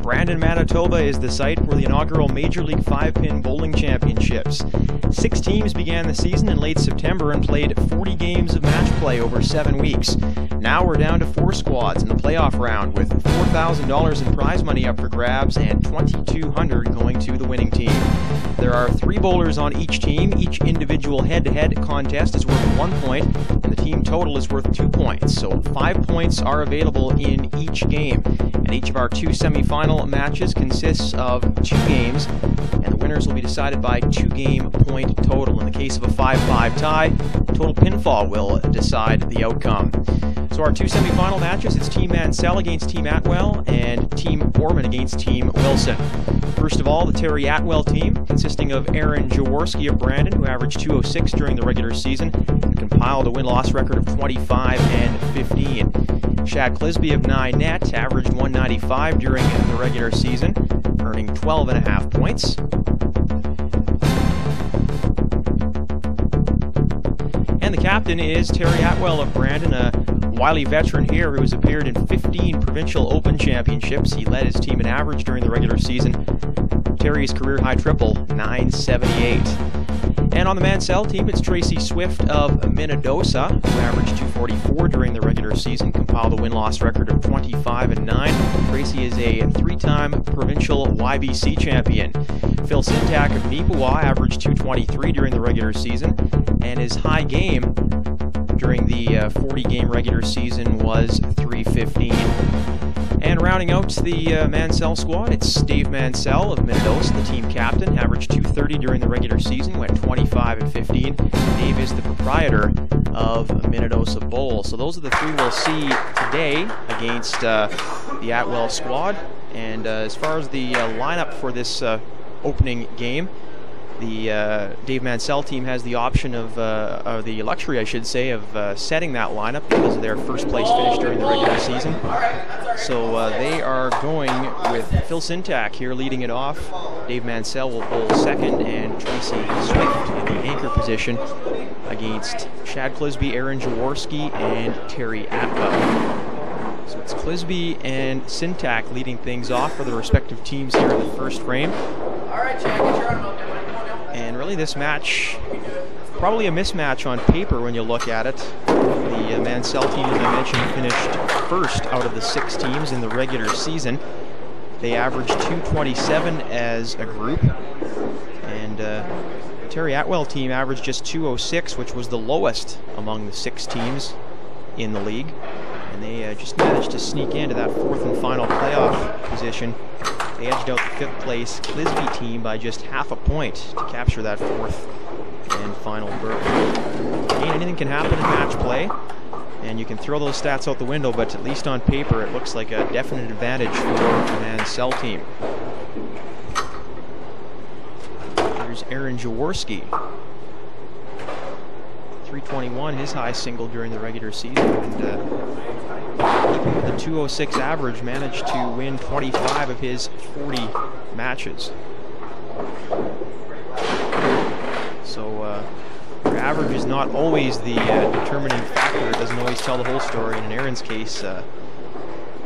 Brandon, Manitoba is the site for the inaugural Major League 5-Pin Bowling Championships. 6 teams began the season in late September and played 40 games of match play over 7 weeks. Now we're down to 4 squads in the playoff round, with $4,000 in prize money up for grabs and $2,200 going to the winning team. There are 3 bowlers on each team. Each individual head-to-head contest is worth 1 point, and the team total is worth 2 points. So 5 points are available in each game. And each of our 2 semifinal matches consists of 2 games, and the winners will be decided by 2-game point total. In the case of a 5-5 tie, total pinfall will decide the outcome. So our 2 semifinal matches, it's Team Mansell against Team Attewell and Team Borman against Team Wilson. First of all, the Terry Attewell team, consisting of Aaron Jaworski of Brandon, who averaged 206 during the regular season and compiled a win-loss record of 25 and 15. Shad Clisby of 9 Net averaged 195 during the regular season, earning 12.5 points. And the captain is Terry Attewell of Brandon, a wily veteran here who has appeared in 15 Provincial Open Championships. He led his team in average during the regular season. Terry's career high triple, 978. And on the Mansell team, it's Tracy Swift of Minnedosa, who averaged 244 during the regular season, compiled a win-loss record of 25 and 9. Tracy is a 3-time provincial YBC champion. Phil Sintak of Neepawa averaged 223 during the regular season, and his high game during the 40-game regular season was 315. And rounding out the Mansell squad, it's Dave Mansell of Minnedosa, the team captain, averaged 230 during the regular season, went 25 and 15. Dave is the proprietor of Minnedosa Bowl. So those are the 3 we'll see today against the Attewell squad. And as far as the lineup for this opening game, the Dave Mansell team has the option of, the luxury, I should say, of setting that lineup because of their first place finish during the regular season. So they are going with Phil Sintak here leading it off. Dave Mansell will bowl second, and Tracy Swift in the anchor position against Shad Clisby, Aaron Jaworski, and Terry Attewell. So it's Clisby and Sintak leading things off for the respective teams here in the first frame. And really this match, probably a mismatch on paper when you look at it. The Mansell team, as I mentioned, finished first out of the 6 teams in the regular season. They averaged 227 as a group. And the Terry Attewell team averaged just 206, which was the lowest among the 6 teams in the league. And they just managed to sneak into that 4th and final playoff position. They edged out the 5th place Clisby team by just half a point to capture that 4th and final berth. Again, anything can happen in match play, and you can throw those stats out the window, but at least on paper it looks like a definite advantage for the Mansell team. Here's Aaron Jaworski. 321, his high single during the regular season, and keeping with the 206 average, managed to win 25 of his 40 matches. So your average is not always the determining factor. It doesn't always tell the whole story. In Aaron's case,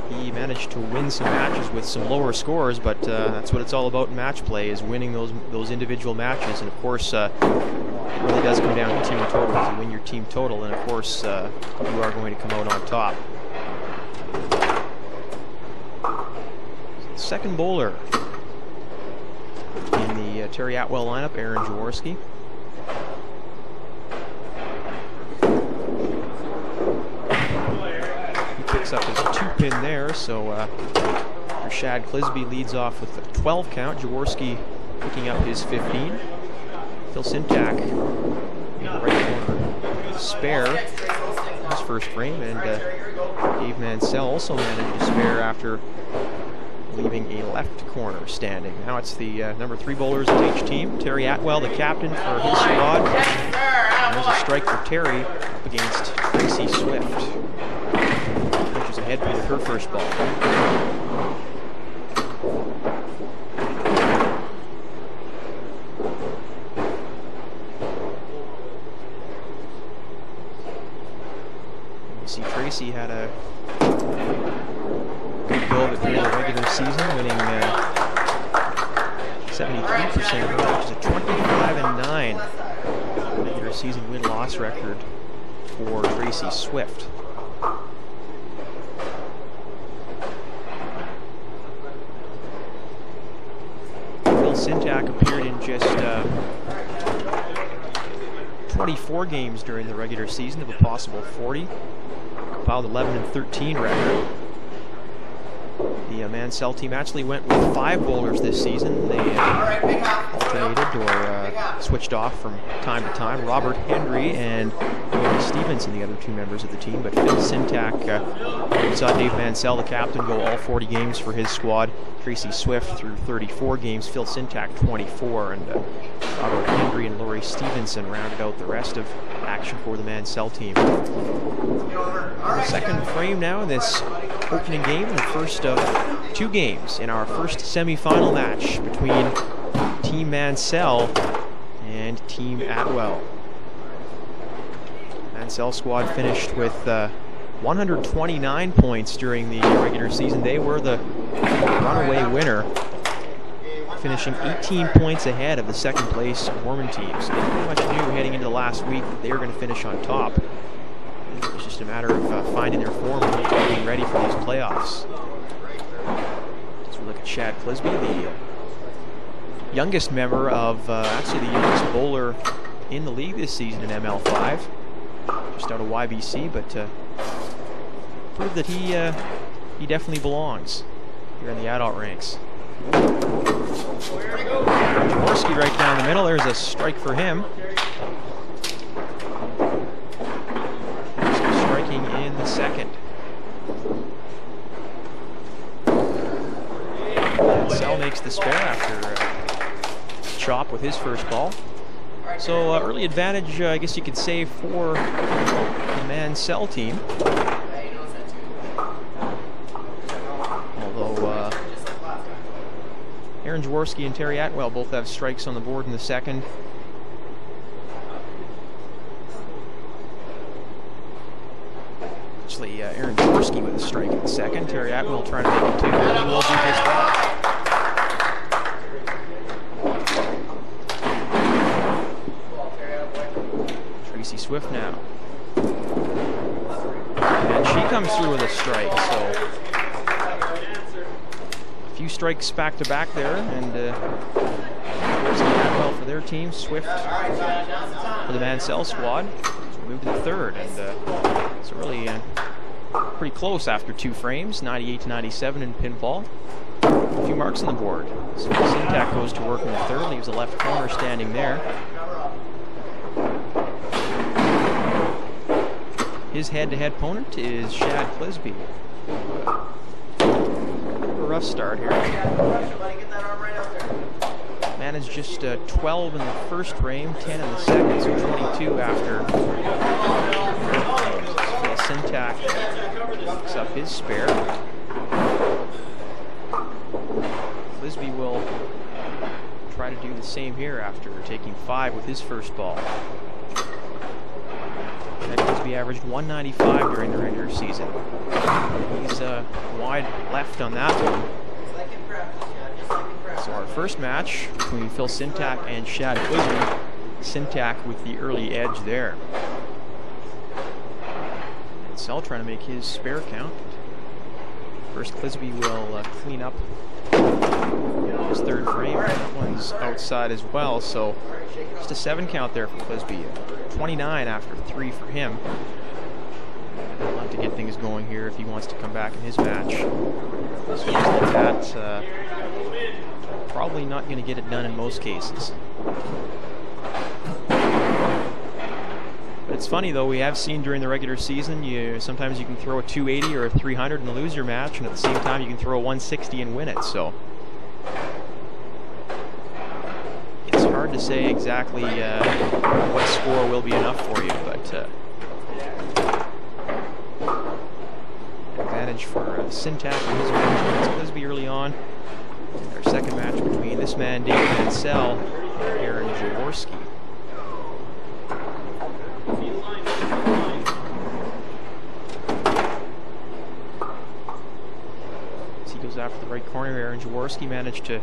he managed to win some matches with some lower scores, but that's what it's all about in match play, is winning those individual matches. And of course, it really does come down to team total. If you win your team total, and of course, you are going to come out on top. Second bowler in the Terry Attewell lineup, Aaron Jaworski. He picks up his 2-pin there, so Shad Clisby leads off with a 12 count. Jaworski picking up his 15. Phil Sintak in the right corner spare his first frame, and Dave Mansell also managed to spare after leaving a left corner standing. Now it's the number 3 bowlers of each team. Terry Attewell, the captain for his squad. And there's a strike for Terry up against Tracy Swift. Pushes ahead with her first ball. You see Tracy had a good go of it during the regular season, winning 73%, which is a 25-9 regular season win-loss record for Tracy Swift. Phil Sintak appeared in just 24 games during the regular season of a possible 40. Compiled 11-13 record. The Mansell team actually went with 5 bowlers this season. They alternated or switched off from time to time. Robert Hendry and Lori Stevenson, the other 2 members of the team. But Phil Sintak, we saw Dave Mansell, the captain, go all 40 games for his squad. Tracy Swift through 34 games. Phil Sintak 24, and Robert Hendry and Lori Stevenson rounded out the rest of action for the Mansell team. The second frame now in this opening game, and the first of 2 games in our first semi-final match between Team Mansell and Team Attewell. Mansell squad finished with 129 points during the regular season. They were the runaway winner, finishing 18 points ahead of the second place Mormon team. So they pretty much knew heading into the last week that they were going to finish on top. It was just a matter of finding their form and getting ready for these playoffs. As we look at Shad Clisby, the youngest member of, actually the youngest bowler in the league this season in ML5. Just out of YBC, but proved that he definitely belongs here in the adult ranks. Jaworski right down the middle. There's a strike for him. Striking in the second. Mansell makes the spare after chop with his first ball. So early advantage, I guess you could say, for the Mansell team. Although Aaron Jaworski and Terry Attewell both have strikes on the board in the second. Actually, Aaron Jaworski with a strike in the second. Terry Attewell trying to make it 2, and he will do just that. Tracy Swift now. And she comes through with a strike, so a few strikes back to back there, and Attewell for their team, Swift for the Mansell squad. So moved to the third, and it's really pretty close after 2 frames, 98-97 in pinfall. A few marks on the board. So Sintak goes to work in the third, leaves the left corner standing there. His head-to-head opponent is Shad Clisby. A rough start here. Managed just 12 in the first frame, 10 in the second, so 22 after. Sintak picks up his spare. Clisby will try to do the same here after taking 5 with his first ball. Clisby averaged 195 during the regular season. He's wide left on that one. So our first match between Phil Sintak and Shad Clisby. Sintak with the early edge there. Mansell trying to make his spare count. First, Clisby will clean up his third frame. That one's outside as well, so just a 7 count there for Clisby. 29 after 3 for him. He'll have to get things going here if he wants to come back in his match. So that's probably not going to get it done in most cases. But it's funny though, we have seen during the regular season, sometimes you can throw a 280 or a 300 and lose your match, and at the same time you can throw a 160 and win it. So it's hard to say exactly what score will be enough for you, but advantage for Sintak and his match. Clisby early on. Our second match between this man, Dave Mansell, and Aaron Jaworski. As he goes after the right corner, Aaron Jaworski managed to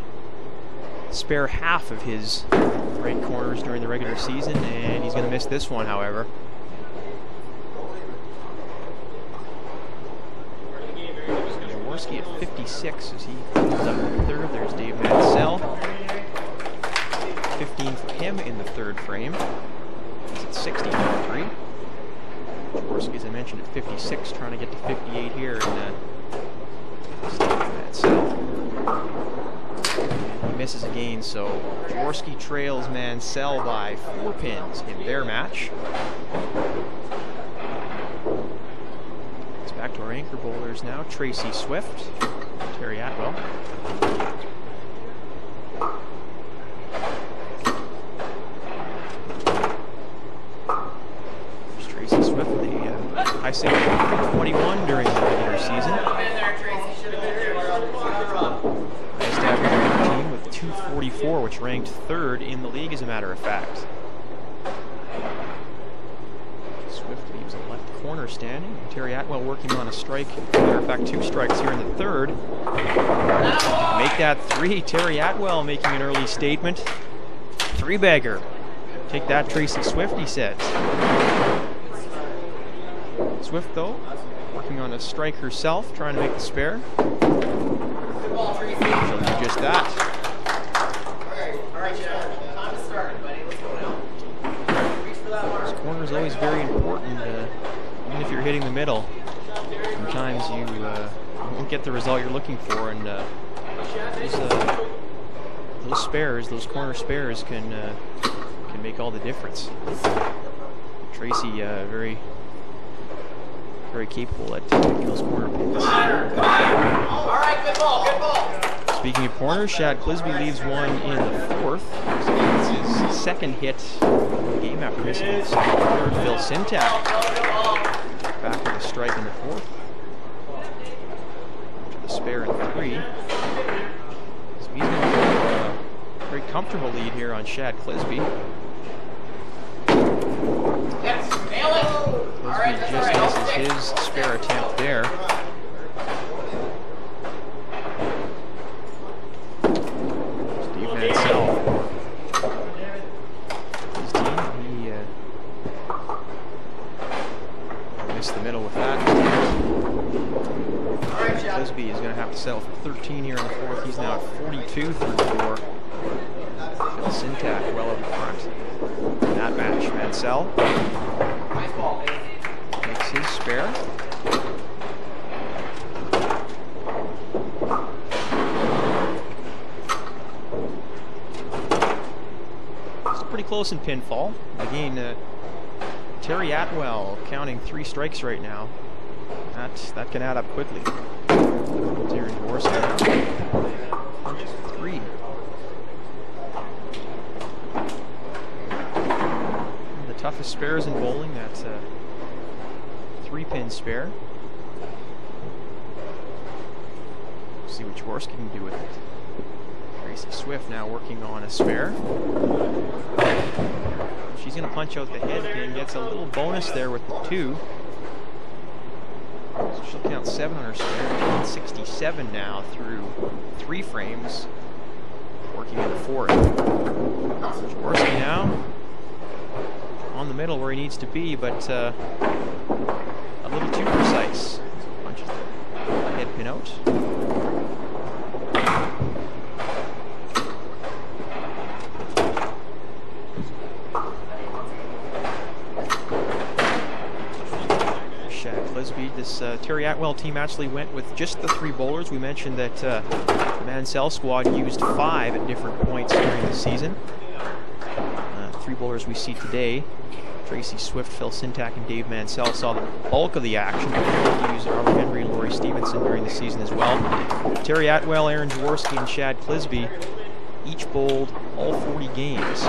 spare half of his right corners during the regular season, and he's going to miss this one, however. Jaworski at 56 as he comes up in the third. There's Dave Mansell. 15 for him in the third frame. He's at 60 for 3. Jaworski, as I mentioned, at 56, trying to get to 58 here. And Mansell. He misses again, so Jaworski trails Mansell by 4 pins in their match. It's back to our anchor bowlers now. Tracy Swift, Terry Attewell. There's Tracy Swift, the high single 21 during the regular season. Highest average on the team with 244, which ranked 3rd in the league, as a matter of fact. Swift leaves a left corner standing. Terry Attewell working on a strike. As a matter of fact, 2 strikes here in the third. Make that 3. Terry Attewell making an early statement. 3-bagger. Take that, Tracy Swift, he says. Swift, though, working on a strike herself, trying to make the spare. She'll do just that. All right, time to start, buddy. Let's go now. Reach for that mark. This corner is always very important, even if you're hitting the middle. Sometimes you won't get the result you're looking for, and those spares, those corner spares, can make all the difference. Tracy, very capable at taking those corner pins. All right, good ball, good ball. Speaking of corners, Shad Clisby leaves one in the 4th. So it's his 2nd hit of the game after missing the 3rd. Phil Sintak back with a strike in the 4th. To the spare in 3. So he's going to have a very comfortable lead here on Shad Clisby. Yes, nail it. Clisby just misses his spare attempt there. Steve Mansell. His team, he missed the middle with that. Clisby is going to have to settle for 13 here in the 4th. He's now at 42 through 4. Phil Sintak well up front in that match. Mansell makes his spare. It's pretty close in pinfall. Again, Terry Attewell counting 3 strikes right now. That can add up quickly. Aaron Jaworski 3. The toughest spares in bowling. That's a 3-pin spare. See what Jaworski can do with it. Tracy Swift now working on a spare. She's going to punch out the head pin. Gets a little bonus there with the 2. So she'll count 7 on her spare. 67 now through 3 frames. Working in the 4th. Jaworski now on the middle where he needs to be, but a little too precise. Punches the head pin out. Shad Clisby. This Terry Attewell team actually went with just the 3 bowlers. We mentioned that the Mansell squad used 5 at different points during the season. 3 bowlers we see today. Tracy Swift, Phil Sintak, and Dave Mansell saw the bulk of the action. We used Robert Henry and Laurie Stevenson during the season as well. Terry Attewell, Aaron Jaworski, and Shad Clisby each bowled all 40 games.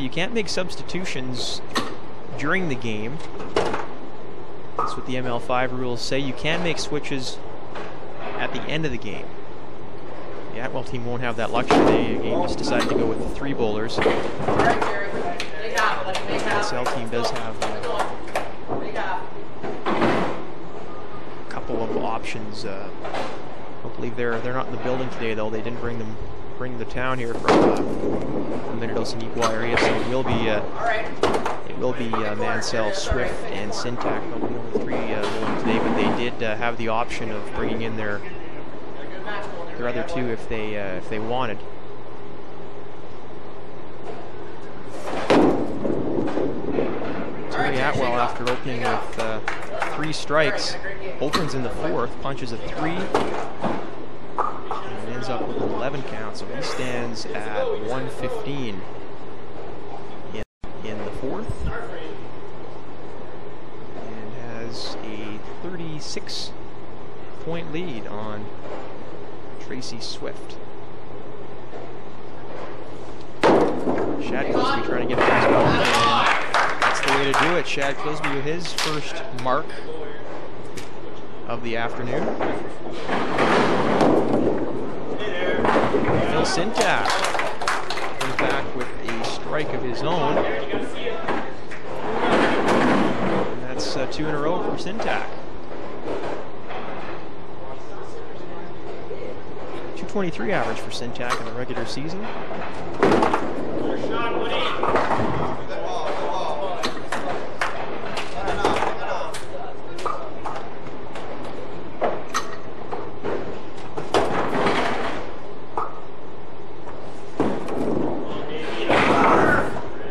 You can't make substitutions during the game. That's what the ML5 rules say. You can make switches at the end of the game. The Attewell team won't have that luxury. They again just decided to go with the 3 bowlers. The Mansell team does have couple of options. I don't believe they're not in the building today, though. They didn't bring the town here from the Minnedosa-Neequa area, so it will be Mansell, Swift, and Syntax. They'll be only 3 going today, but they did have the option of bringing in their other 2 if they wanted. Terry Attewell, after opening with 3 strikes, opens in the 4th, punches a 3, and ends up with an 11 count. So he stands at 115 in the 4th, and has a 36-point lead on Tracy Swift. Shad Clisby trying to get a baseball, and that's the way to do it. Shad Clisby with his first mark of the afternoon. Phil Syntax comes back with a strike of his own. And that's 2 in a row for Syntax. 223 average for Syntax in the regular season.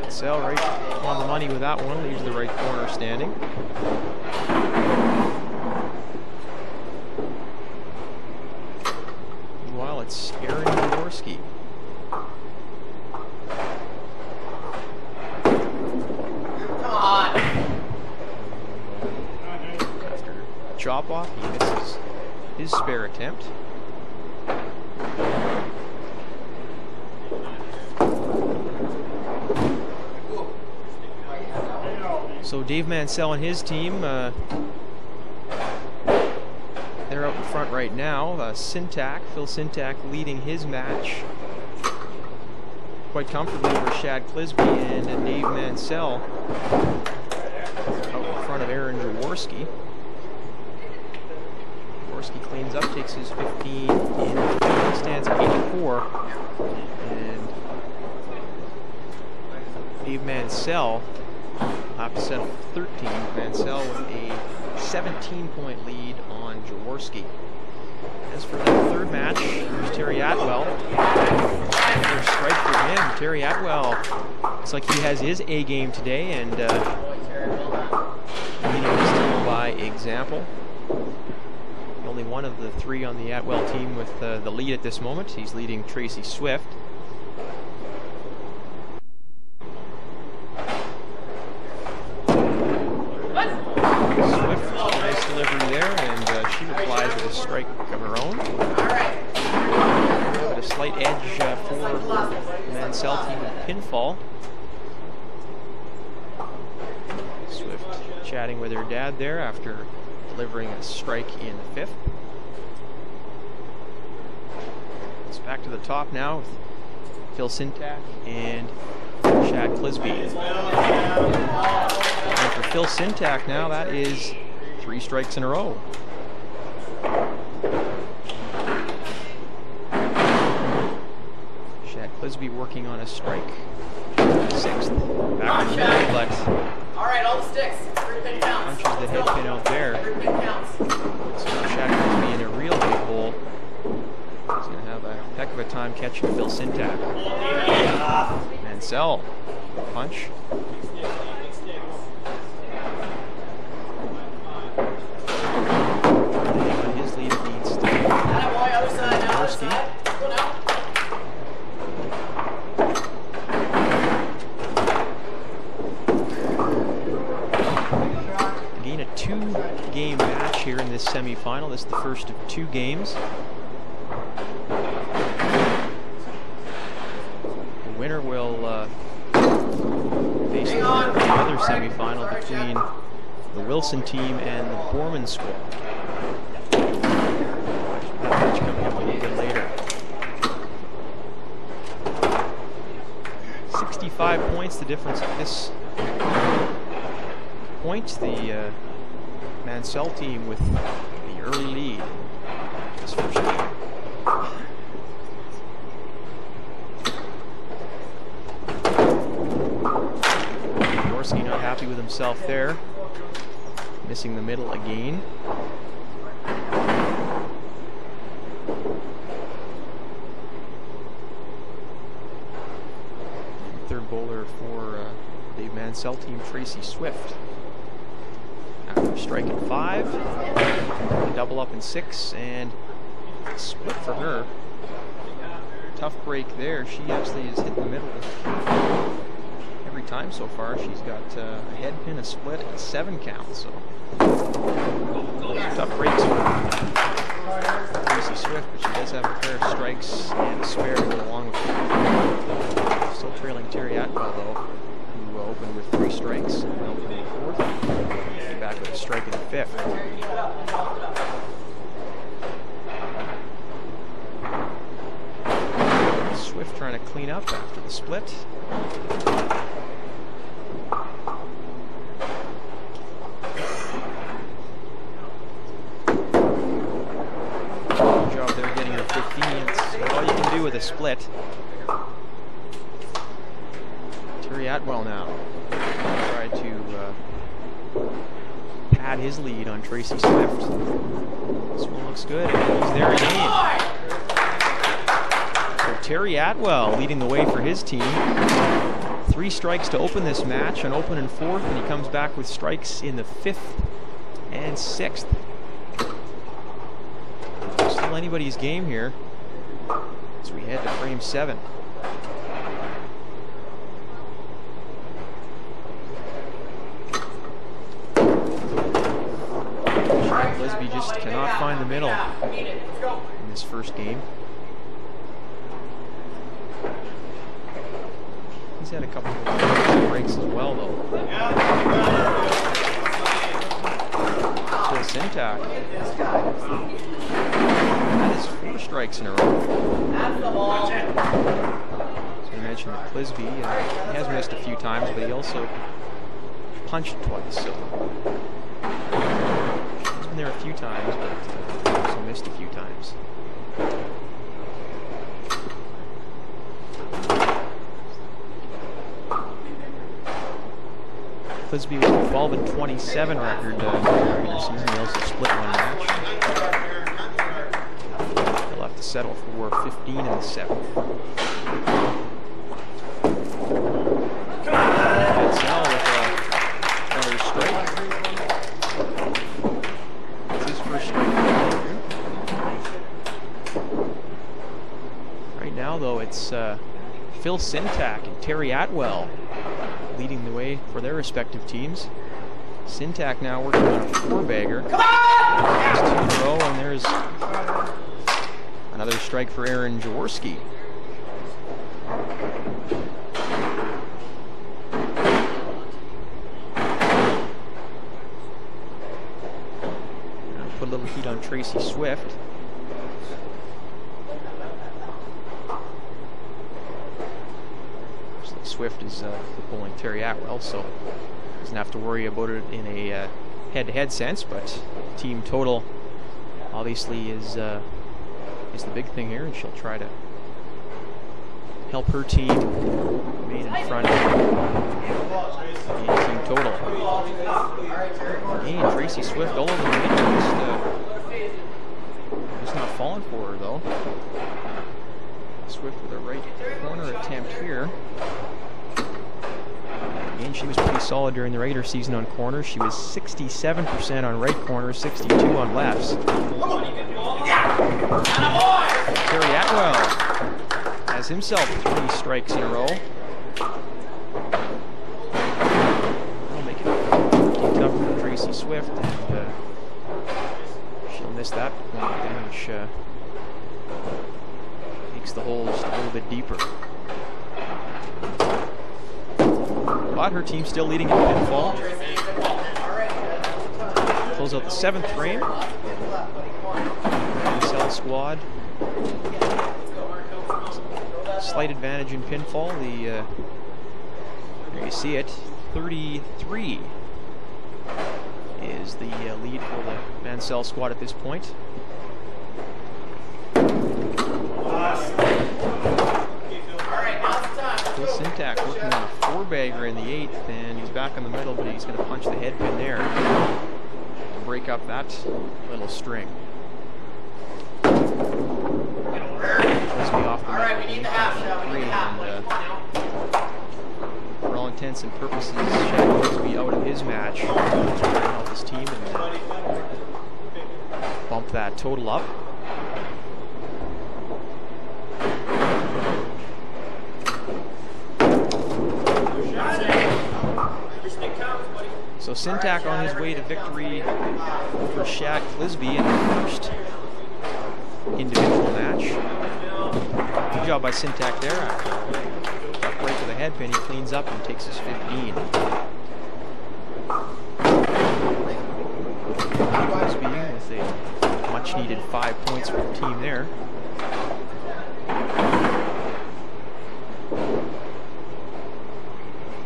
Mansell right on the money with that one, leaves the right corner standing. Meanwhile, it's Aaron Jaworski. After chop off, he misses his spare attempt. So Dave Mansell and his team, they're up in front right now. Phil Syntax leading his match quite comfortably over Shad Clisby, and Dave Mansell out in front of Aaron Jaworski. Jaworski cleans up, takes his 15 in, stands at 84, and Dave Mansell have to settle for 13. Mansell with a 17-point lead on Jaworski. As for that 3rd match, there's Terry Attewell. Another strike for him. Terry Attewell looks like he has his A game today, and leading his team by example. Only one of the 3 on the Attewell team with the lead at this moment. He's leading Tracy Swift. She replies with a strike of her own. But a slight edge for the Mansell team with pinfall. Swift chatting with her dad there after delivering a strike in the 5th. It's back to the top now with Phil Syntax and Shad Clisby. And for Phil Syntax now, that is 3 strikes in a row. Shad Clisby working on a strike. 6th. Back to the middle, but alright, all the sticks. 3 pin counts. punches the head pin out there. 3 pin counts. So Shad Clisby in a real big hole. He's going to have a heck of a time catching Phil Syntax. Mansell. Punch. His lead leads to Jaworski. Again, a 2-game match here in this semifinal. This is the first of 2 games. The winner will face the other semifinal between the Wilson team and the Borman squad. That match coming up a little bit later. 65 points, the difference at this point. The Mansell team with the early lead this first game. Jaworski not happy with himself there, missing the middle again. Third bowler for the Mansell team, Tracy Swift. After striking 5, a double up in 6, and a split for her. Tough break there. She actually has hit the middle every time so far. She's got a head pin, a split, and a 7 count. So tough breaks for Tracy Swift, but she does have a pair of strikes and a spare to go along with it. Still trailing Terry Attewell though, who opened with 3 strikes and opened in the 4th. Came back with a strike in the 5th. Swift trying to clean up after the split. Good job there getting her 15. It's all you can do with a split. Terry Attewell now tried to pad his lead on Tracy Swift. This one looks good, and he's there again. So Terry Attewell leading the way for his team. 3 strikes to open this match, an open and 4th, and he comes back with strikes in the 5th and 6th. Still anybody's game here as we head to frame 7. Lisby just cannot find the middle in this first game. He's had a couple of breaks as well, though. Phil Syntax. That is 4 strikes in a row. As we mentioned with Clisby, he has missed a few times, but he also punched twice. So he's been there a few times, but also missed a few times. Clisby with a 12 and 27 record in the regular season. He also split one match. He'll have to settle for 15 in the 7th. Mansell with another strike. It's his first strike. Right now, though, it's Phil Syntax and Terry Attewell leading the way for their respective teams. Syntax now working on a 4-bagger. There's 2 in a row, and there's another strike for Aaron Jaworski. Put a little heat on Tracy Swift. Swift is pulling Terry Attewell, so doesn't have to worry about it in a head-to-head sense. But team total obviously is the big thing here, and she'll try to help her team remain in front in team total. Again, Tracy Swift all over the middle, just not falling for her though. Swift with a right corner attempt here. Again, she was pretty solid during the regular season on corners. She was 67% on right corners, 62 on lefts. Terry Attewell has himself 3 strikes in a row. That'll make it tough for Tracy Swift, and she'll miss that point again, which makes the hole just a little bit deeper. But her team still leading in pinfall. Close out the 7th frame. Mansell squad. Slight advantage in pinfall. There you see it. 33 in is the lead for the Mansell squad at this point. Phil Syntax working on a four-bagger in the 8th, and he's back in the middle, but he's going to punch the head pin there to break up that little string. Off the Alright, we need the half shot. We need the half. For all intents and purposes, Shaq needs to be out of his match to help his team and bump that total up. So Syntax on his way to victory over Shaq Clisby in the first individual match. Good job by Syntax there. After right to the head pin, he cleans up and takes his 15. Clisby with a much needed 5 points for the team there.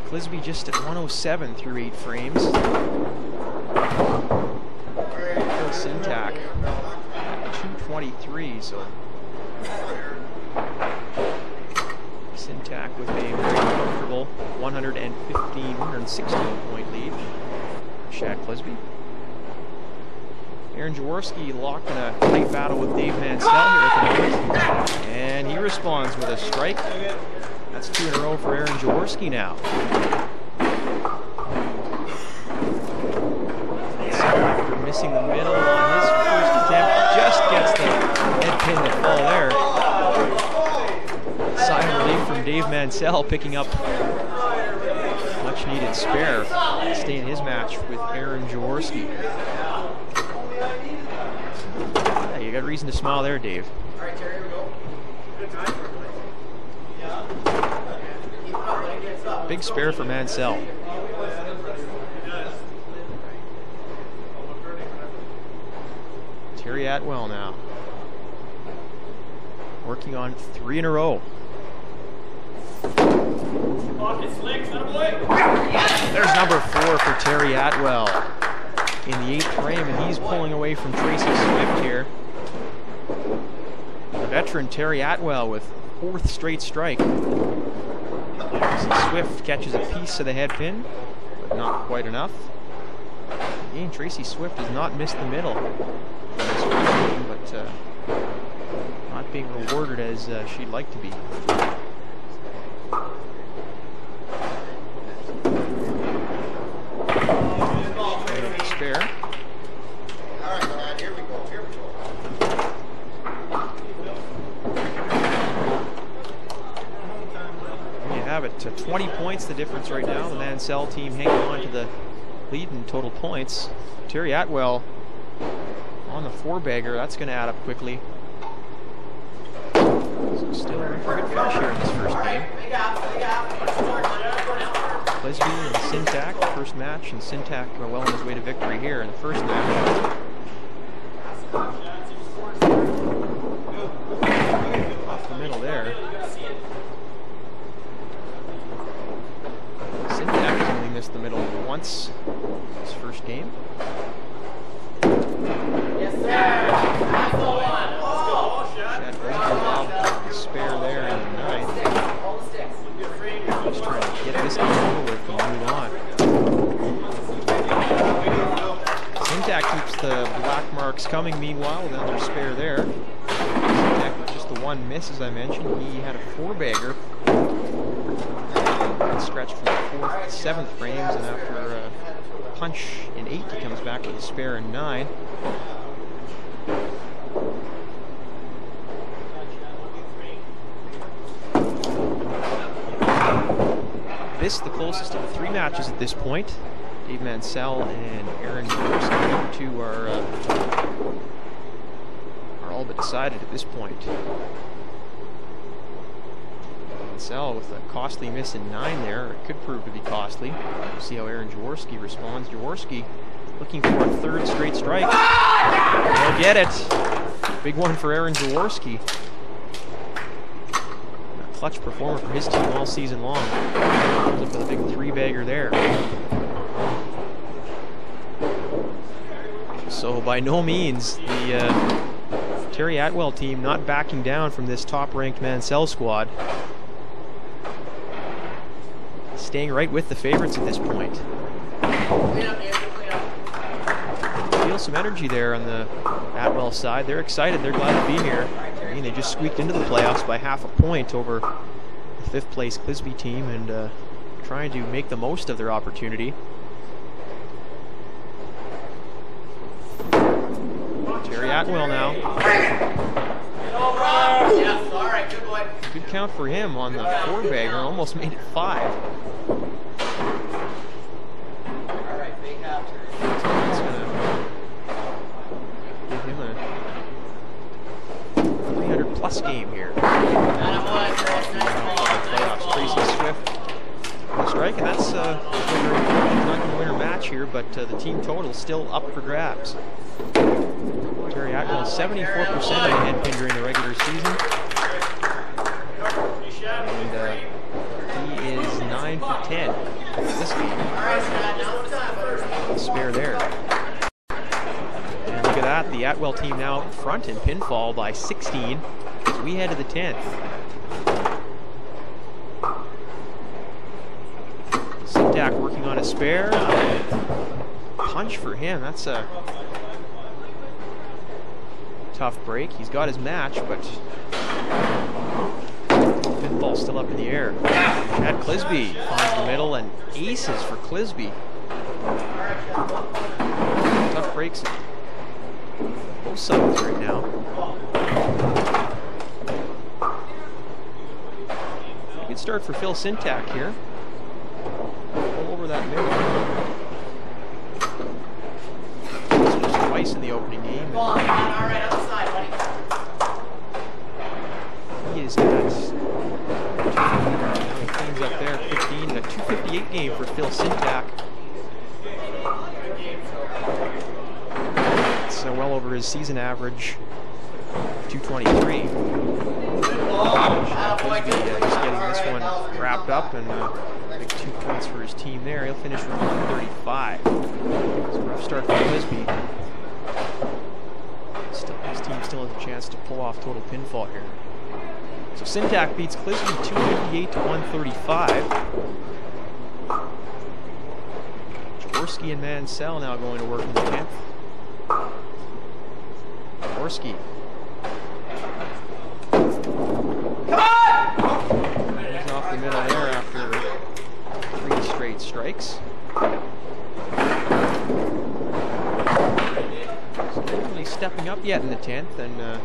Clisby just at 107 through 8 frames. Phil Syntax at 223, so Syntax with a very comfortable 116 point lead. Shaq Clisby. Aaron Jaworski locked in a tight battle with Dave Mansell here at the moment, and he responds with a strike. That's 2 in a row for Aaron Jaworski now. After missing the middle on his first attempt, just gets the head pin to fall there. Sign of relief from Dave Mansell, picking up much needed spare to stay in his match with Aaron Jaworski. Yeah, you got reason to smile there, Dave. All right, Terry, here we go. Good time. Big spare for Mansell. Terry Attewell now. Working on 3 in a row. There's number 4 for Terry Attewell in the 8th frame, and he's pulling away from Tracy Swift here. The veteran Terry Attewell with 4th straight strike. Swift catches a piece of the head pin, but not quite enough. Again, Tracy Swift has not missed the middle in this game, but not being rewarded as she'd like to be. Spare. All right, man, here we go. Here we go. Have it to 20 points the difference right now. The Mansell team hanging on to the lead in total points. Terry Attewell on the 4-bagger. That's going to add up quickly. So still a pretty good finish here in this first game. Clisby and Syntax, the first match, and Syntax well on his way to victory here in the first match. Off the middle there. The middle once this first game. Yes, sir. That's the one. Let's go. Spare there in the 9th. All the sticks. Just trying to get this game over with and move on. Syntax keeps the black marks coming meanwhile with another spare there. Syntax with just the 1 miss, as I mentioned. He had a 4-bagger. Stretched from the 4th to 7th frames, and after a punch in 8, he comes back with a spare in 9. This the closest of the 3 matches at this point. Dave Mansell and Aaron Jaworski, the 2 are all but decided at this point. Mansell with a costly miss in 9 there. It could prove to be costly. We'll see how Aaron Jaworski responds. Jaworski looking for a 3rd straight strike. He'll get it. Big one for Aaron Jaworski. A clutch performer for his team all season long. Comes up with a big 3-bagger there. So by no means the Terry Attewell team not backing down from this top-ranked Mansell squad. Staying right with the favorites at this point. Feel some energy there on the Attewell side. They're excited. They're glad to be here. I mean, they just squeaked into the playoffs by half a point over the fifth-place Clisby team and trying to make the most of their opportunity. Terry Attewell now. Good count for him on the four-bagger. Almost made it 5. That's going to give him a 300-plus game here. Playoffs, Tracy Swift on the strike, and that's not going to win her match here, but the team total still up for grabs. Terry Attewell 74% of the head pin during the regular season. And he is 9 for 10 in this game. Spare there. And look at that, the Attewell team now in front in pinfall by 16 as we head to the 10th. Sintak working on a spare. Punch for him. That's a tough break. He's got his match, but pinfall still up in the air. Chad Clisby finds the middle and aces for Clisby. Tough breaks both sides right now. A good start for Phil Sintak here. All over that middle. Twice in the opening game. He is at, he cleans up there, 15, a 258 game for Phil Sintak. It's well over his season average, 223. Just getting this one wrapped up and big 2 points for his team there. He'll finish with 135. It's a rough start for Clisby. His team still has a chance to pull off total pinfall here. So Sintak beats Clisby 258 to 135. Jaworski and Mansell now going to work in the 10th. Jaworski. He's off the middle there after 3 straight strikes. Stepping up yet in the 10th, and that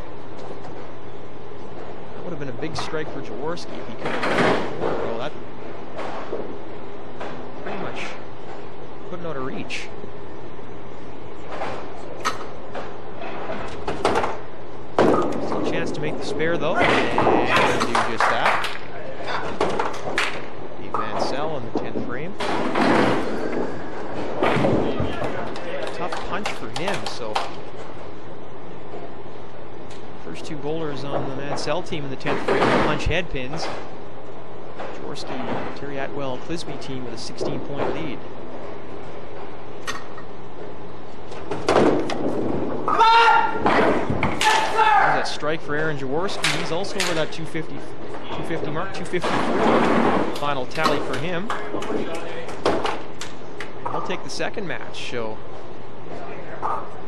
would have been a big strike for Jaworski if he could have. Well, that pretty much put him out of reach. Still a chance to make the spare though, and do just that. Dave Mansell on the 10th frame. Tough punch for him, so. First 2 bowlers on the Mansell team in the 10th frame punch head pins. Jaworski, Terry Attewell, Clisby team with a 16-point lead. There's that strike for Aaron Jaworski. He's also over that 250 mark, 254. Final tally for him. He'll take the second match, so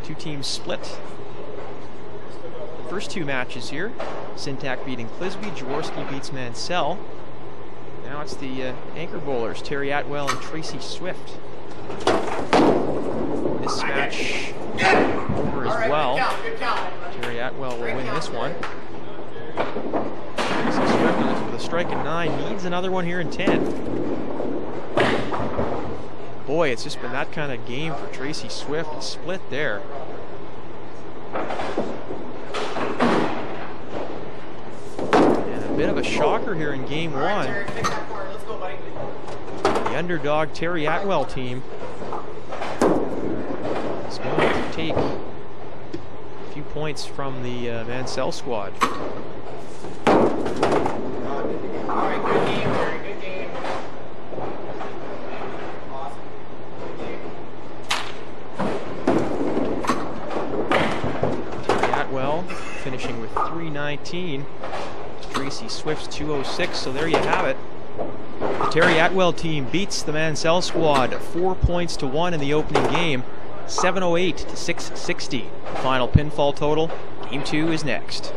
2 teams split. First 2 matches here. Sintak beating Clisby, Jaworski beats Mansell. Now it's the anchor bowlers, Terry Attewell and Tracy Swift. This match over as well. Terry Attewell will win this one. Tracy Swift with a strike at 9, needs another one here in 10. Boy, it's just been that kind of game for Tracy Swift. A split there. Bit of a shocker here in game 1. The underdog Terry Attewell team is going to take a few points from the Mansell squad. Alright, good game, Terry, good game. Awesome. Attewell, finishing with 319. Tracy Swift's 206, so there you have it. The Terry Attewell team beats the Mansell squad 4 points to 1 in the opening game, 708 to 660. The final pinfall total. Game 2 is next.